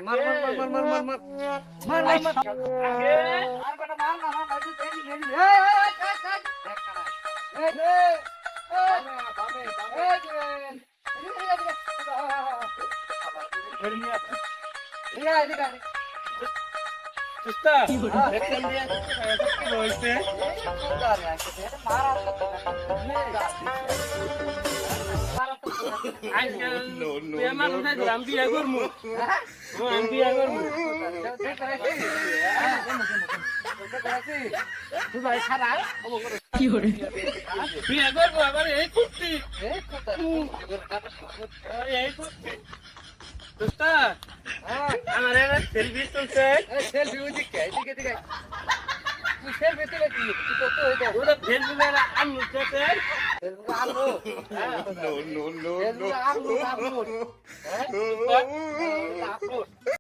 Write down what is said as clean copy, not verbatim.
মার মার মার মার মার মার মার মার মার আর বেটা মার না মার তুই তেল নিয়ে নি এই বামে সুস্তা দেখেন দিয়ে কি বলছে আমি বিয়ে করবো আমি বিয়ে করবো বিয়ে করবো আবার এই কুর্তি এই কুর্তি সুস্তা আমার এবার সেলফি তুলছে সেলফি ওদিকে এদিকে এদিকে তুই সেলফি তুলে কি তুই কত হইতো ওটা ফেসবুকে আমি সাথে সেলফি আনবো No, no, no, selfie no. Upload upload হ্যাঁ আপলোড